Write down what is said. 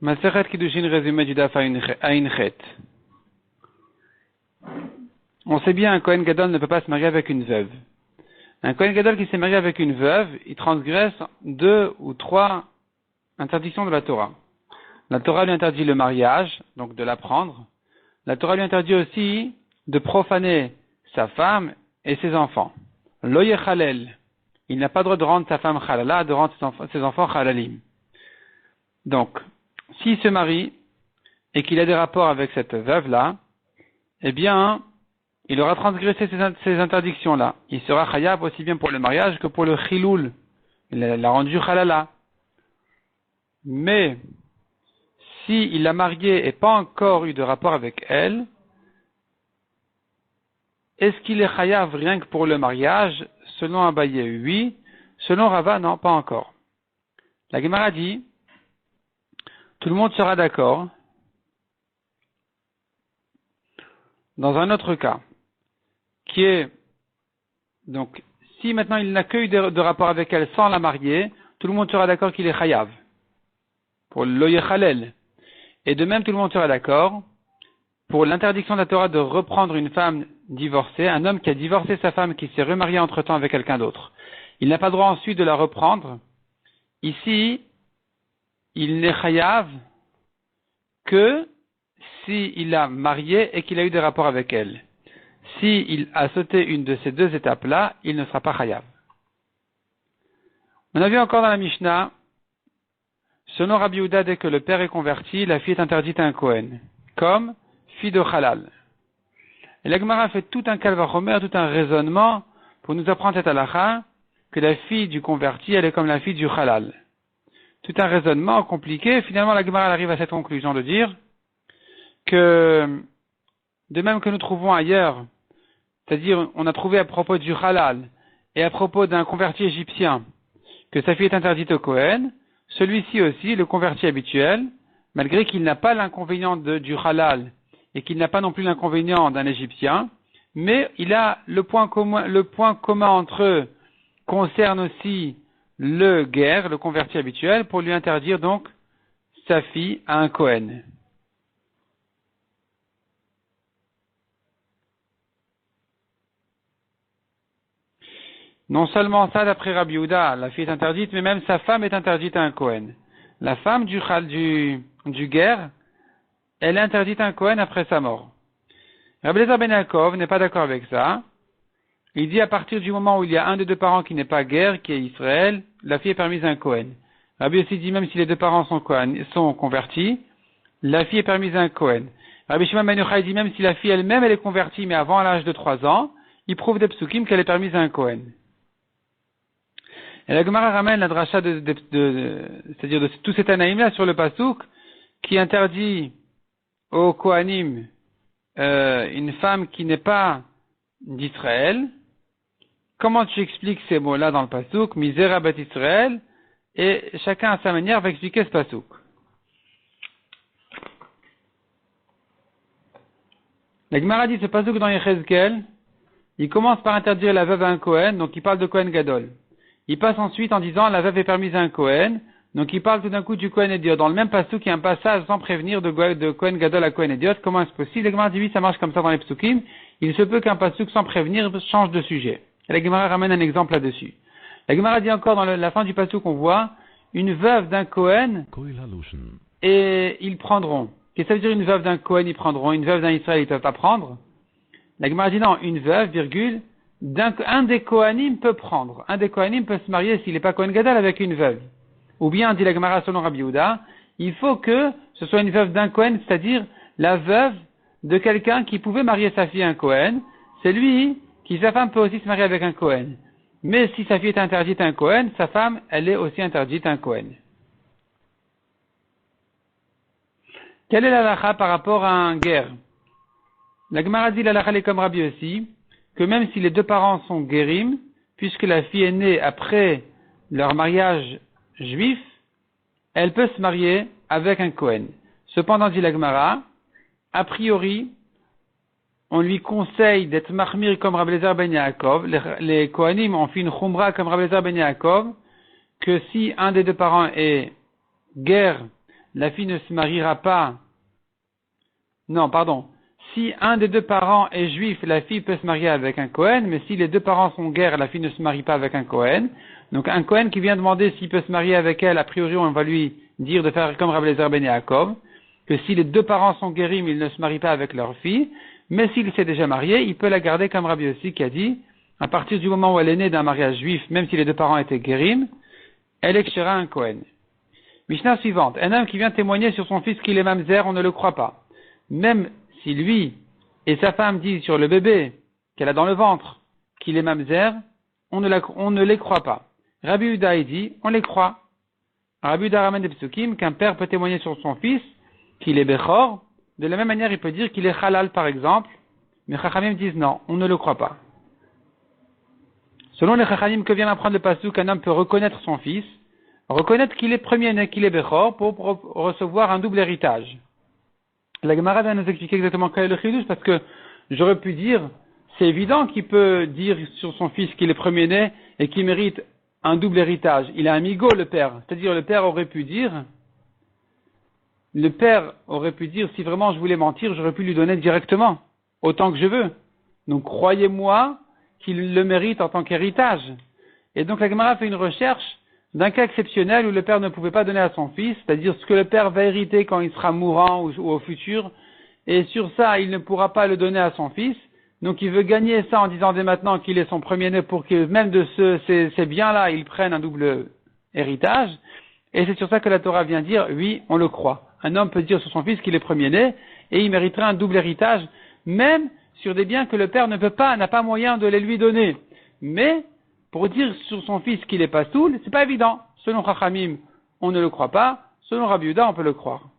Masechet Kiddushin résumé du Daf Ayin Chet. On sait bien un Kohen Gadol ne peut pas se marier avec une veuve. Un Kohen Gadol qui s'est marié avec une veuve, il transgresse 2 ou 3 interdictions de la Torah. La Torah lui interdit le mariage, donc de l'apprendre. La Torah lui interdit aussi de profaner sa femme et ses enfants. Lo yechalel. Il n'a pas le droit de rendre sa femme halala, de rendre ses enfants halalim. Donc, s'il se marie et qu'il a des rapports avec cette veuve-là, eh bien, il aura transgressé ces interdictions-là. Il sera chayab aussi bien pour le mariage que pour le chiloul. Il l'a rendu halala. Mais, s'il l'a mariée et pas encore eu de rapport avec elle, est-ce qu'il est chayav rien que pour le mariage? Selon Abaye, oui. Selon Rava, non, pas encore. La Gemara dit, tout le monde sera d'accord. Dans un autre cas, qui est, donc, si maintenant il n'a que eu de rapport avec elle sans la marier, tout le monde sera d'accord qu'il est chayav. Pour lo yechalel. Et de même, tout le monde sera d'accord pour l'interdiction de la Torah de reprendre une femme divorcée, un homme qui a divorcé sa femme, qui s'est remarié entre-temps avec quelqu'un d'autre. Il n'a pas le droit ensuite de la reprendre. Ici, il n'est chayav que s'il l'a mariée et qu'il a eu des rapports avec elle. S'il a sauté une de ces 2 étapes-là, il ne sera pas chayav. On a vu encore dans la Mishnah, selon Rabbi Yehuda, dès que le père est converti, la fille est interdite à un Kohen, comme fille de halal. Et la Gemara fait tout un calvachomer, tout un raisonnement pour nous apprendre cette halakha, que la fille du converti, elle est comme la fille du halal. Tout un raisonnement compliqué. Finalement, la Gemara arrive à cette conclusion de dire que, de même que nous trouvons ailleurs, c'est-à-dire on a trouvé à propos du halal et à propos d'un converti égyptien que sa fille est interdite au Kohen, celui-ci aussi, le converti habituel, malgré qu'il n'a pas l'inconvénient du halal et qu'il n'a pas non plus l'inconvénient d'un égyptien, mais il a le point commun entre eux concerne aussi le guerre, le converti habituel, pour lui interdire donc sa fille à un Kohen. Non seulement ça, d'après Rabbi Yehuda, la fille est interdite, mais même sa femme est interdite à un Kohen. La femme du guerre, elle est interdite à un Kohen après sa mort. Rabbi Eliezer ben Yaakov n'est pas d'accord avec ça. Il dit à partir du moment où il y a un des 2 parents qui n'est pas guerre, qui est Israël, la fille est permise à un Kohen. Rabbi aussi dit même si les 2 parents sont convertis, la fille est permise à un Kohen. Rabbi Shimon ben Yochai dit même si la fille elle-même elle est convertie mais avant l'âge de 3 ans, il prouve des psukim qu'elle est permise à un Kohen. Et la Gemara ramène la dracha c'est-à-dire de tout cet anaïm-là sur le pasouk qui interdit aux Kohanim une femme qui n'est pas d'Israël. Comment tu expliques ces mots-là dans le pasouk, Misera bat Israël, et chacun à sa manière va expliquer ce pasouk. La Gemara dit ce pasouk dans Yechezkel, il commence par interdire la veuve à un Kohen, donc il parle de Kohen Gadol. Il passe ensuite en disant la veuve est permise à un Kohen, donc il parle tout d'un coup du Kohen Idiot. Dans le même pasouk, il y a un passage sans prévenir de Kohen Gadol à Kohen Idiot. Comment est-ce possible? La Gemara dit oui, ça marche comme ça dans les psukim. Il se peut qu'un pasouk sans prévenir change de sujet. Et la Gemara ramène un exemple là-dessus. La Gemara dit encore dans la fin du pasouk, on voit une veuve d'un Kohen et ils prendront. Qu'est-ce que ça veut dire une veuve d'un Kohen ils prendront? Une veuve d'un Israël ils ne peuvent pas prendre? La Gemara dit non, une veuve, virgule, un des Kohanim peut prendre. Un des Kohanim peut se marier s'il n'est pas Kohen Gadol avec une veuve. Ou bien, dit la Gemara selon Rabbi Yehuda, il faut que ce soit une veuve d'un Kohen, c'est-à-dire la veuve de quelqu'un qui pouvait marier sa fille à un Kohen. C'est lui qui, sa femme peut aussi se marier avec un Kohen. Mais si sa fille est interdite à un Kohen, sa femme, elle est aussi interdite à un Kohen. Quelle est la halakha par rapport à un guerre? La Gemara dit la halakha est comme Rabbi aussi, que même si les 2 parents sont guérim, puisque la fille est née après leur mariage juif, elle peut se marier avec un Kohen. Cependant, dit la Gemara, a priori, on lui conseille d'être mahmir comme Rabbi Eliezer ben Yaakov. Les Kohanim ont fait une chumra comme Rabbi Eliezer ben Yaakov, que si un des 2 parents est guerre, la fille ne se mariera pas. Non, pardon. Si un des deux parents est juif, la fille peut se marier avec un Kohen, mais si les deux parents sont guerres, la fille ne se marie pas avec un Kohen. Donc un Kohen qui vient demander s'il peut se marier avec elle, a priori on va lui dire de faire comme Rabbi Eliezer ben Yaakov, que si les deux parents sont guérim, ils ne se marient pas avec leur fille, mais s'il s'est déjà marié, il peut la garder comme Rabbi Yossi qui a dit, à partir du moment où elle est née d'un mariage juif, même si les deux parents étaient guérim, elle est un Kohen. Mishnah suivante. Un homme qui vient témoigner sur son fils qu'il est mamzer, on ne le croit pas. Même si lui et sa femme disent sur le bébé qu'elle a dans le ventre qu'il est mamzer, on ne les croit pas. Rabbi Uda dit, on les croit. Rabbi Uda ramène des psukim qu'un père peut témoigner sur son fils qu'il est bechor. De la même manière, il peut dire qu'il est halal, par exemple. Mais Chachamim disent non, on ne le croit pas. Selon les Chachamim, que vient d'apprendre le pasuk, un homme peut reconnaître son fils, reconnaître qu'il est premier-né, qu'il est bechor, pour recevoir un double héritage. La Gemara va nous expliquer exactement quel est le chidouche, parce que j'aurais pu dire, c'est évident qu'il peut dire sur son fils qu'il est premier-né et qu'il mérite un double héritage. Il a un migo, le père. C'est-à-dire, le père aurait pu dire, si vraiment je voulais mentir, j'aurais pu lui donner directement, autant que je veux. Donc, croyez-moi qu'il le mérite en tant qu'héritage. Et donc, la Gemara fait une recherche d'un cas exceptionnel où le père ne pouvait pas donner à son fils, c'est-à-dire ce que le père va hériter quand il sera mourant ou au futur, et sur ça, il ne pourra pas le donner à son fils. Donc, il veut gagner ça en disant dès maintenant qu'il est son premier-né pour que même de ces biens-là, il prenne un double héritage. Et c'est sur ça que la Torah vient dire, oui, on le croit. Un homme peut dire sur son fils qu'il est premier-né, et il mériterait un double héritage, même sur des biens que le père n'a pas moyen de les lui donner. Mais, pour dire sur son fils qu'il est pastoul, c'est pas évident. Selon Chachamim, on ne le croit pas. Selon Rabbi Yehuda, on peut le croire.